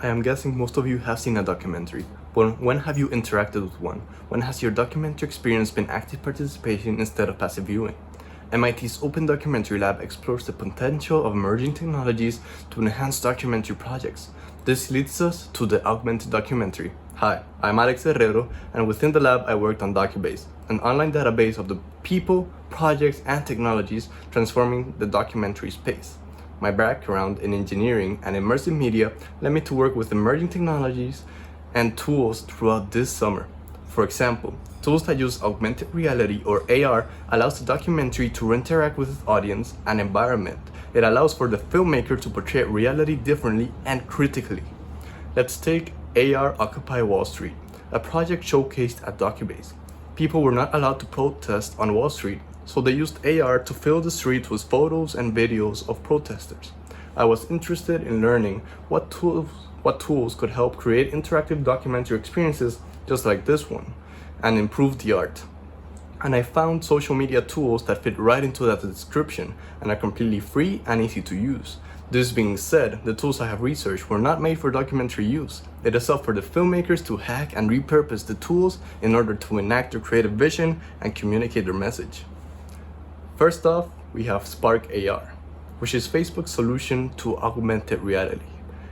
I am guessing most of you have seen a documentary, but when have you interacted with one? When has your documentary experience been active participation instead of passive viewing? MIT's Open Documentary Lab explores the potential of emerging technologies to enhance documentary projects. This leads us to the Augmented documentary. Hi, I'm Alex Herrero, and within the lab I worked on Docubase, an online database of the people, projects, and technologies transforming the documentary space. My background in engineering and immersive media led me to work with emerging technologies and tools throughout this summer. For example, tools that use augmented reality or AR allows the documentary to interact with its audience and environment. It allows for the filmmaker to portray reality differently and critically. Let's take AR Occupy Wall Street, a project showcased at Docubase. People were not allowed to protest on Wall Street, so they used AR to fill the streets with photos and videos of protesters. I was interested in learning what tools could help create interactive documentary experiences just like this one and improve the art. And I found social media tools that fit right into that description and are completely free and easy to use. This being said, the tools I have researched were not made for documentary use. It is up for the filmmakers to hack and repurpose the tools in order to enact their creative vision and communicate their message. First off, we have Spark AR, which is Facebook's solution to augmented reality.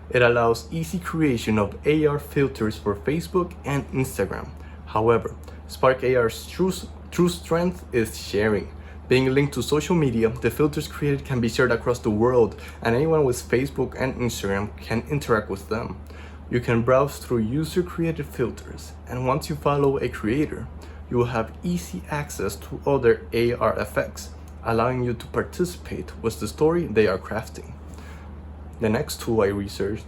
It allows easy creation of AR filters for Facebook and Instagram. However, Spark AR's true strength is sharing. Being linked to social media, the filters created can be shared across the world, and anyone with Facebook and Instagram can interact with them. You can browse through user-created filters, and once you follow a creator, you will have easy access to other AR effects, allowing you to participate with the story they are crafting. The next tool I researched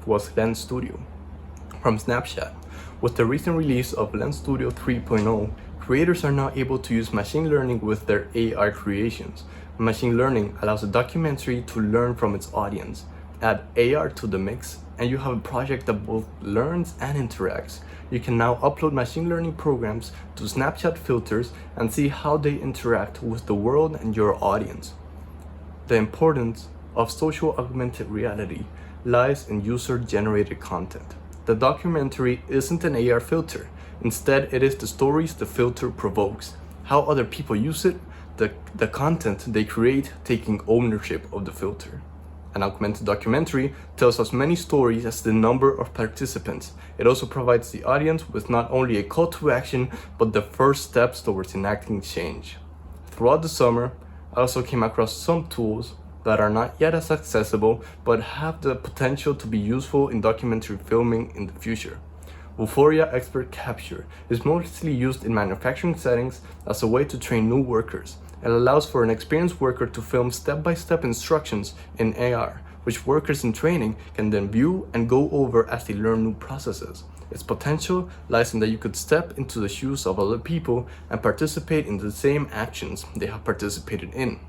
was Lens Studio from Snapchat. With the recent release of Lens Studio 3.0, creators are now able to use machine learning with their AR creations. Machine learning allows a documentary to learn from its audience. Add AR to the mix, and you have a project that both learns and interacts. You can now upload machine learning programs to Snapchat filters and see how they interact with the world and your audience. The importance of social augmented reality lies in user-generated content. The documentary isn't an AR filter. Instead, it is the stories the filter provokes, how other people use it, the content they create taking ownership of the filter. An augmented documentary tells as many stories as the number of participants. It also provides the audience with not only a call to action, but the first steps towards enacting change. Throughout the summer, I also came across some tools that are not yet as accessible, but have the potential to be useful in documentary filming in the future. Vuforia Expert Capture is mostly used in manufacturing settings as a way to train new workers. It allows for an experienced worker to film step-by-step instructions in AR, which workers in training can then view and go over as they learn new processes. Its potential lies in that you could step into the shoes of other people and participate in the same actions they have participated in.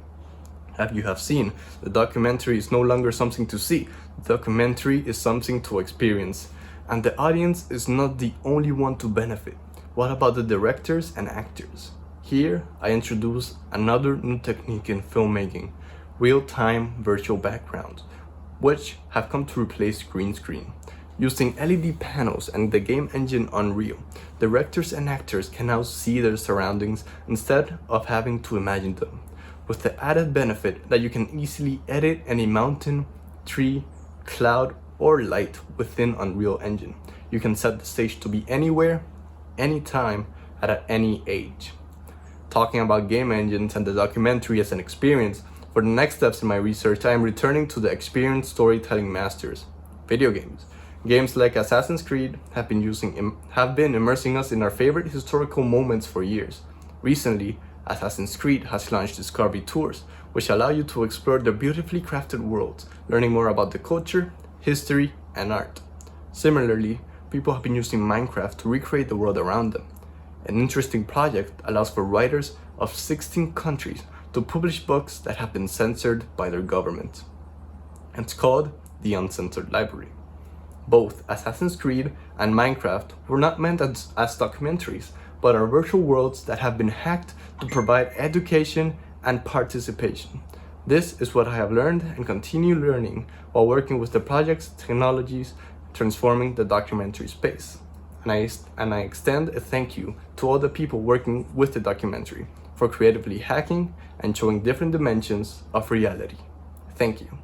As you have seen, the documentary is no longer something to see. The documentary is something to experience. And the audience is not the only one to benefit. What about the directors and actors? Here, I introduce another new technique in filmmaking, real-time virtual backgrounds, which have come to replace green screen. Using LED panels and the game engine Unreal, directors and actors can now see their surroundings instead of having to imagine them, with the added benefit that you can easily edit any mountain, tree, cloud, or light within Unreal Engine. You can set the stage to be anywhere, anytime, at any age. Talking about game engines and the documentary as an experience, for the next steps in my research, I am returning to the experienced storytelling masters, video games. Games like Assassin's Creed have been immersing us in our favorite historical moments for years. Recently, Assassin's Creed has launched Discovery Tours, which allow you to explore the beautifully crafted worlds, learning more about the culture, history, and art. Similarly, people have been using Minecraft to recreate the world around them. An interesting project allows for writers of 16 countries to publish books that have been censored by their government. It's called the Uncensored Library. Both Assassin's Creed and Minecraft were not meant as documentaries, but are virtual worlds that have been hacked to provide education and participation. This is what I have learned and continue learning while working with the projects, technologies, transforming the documentary space. And I extend a thank you to all the people working with the documentary for creatively hacking and showing different dimensions of reality. Thank you.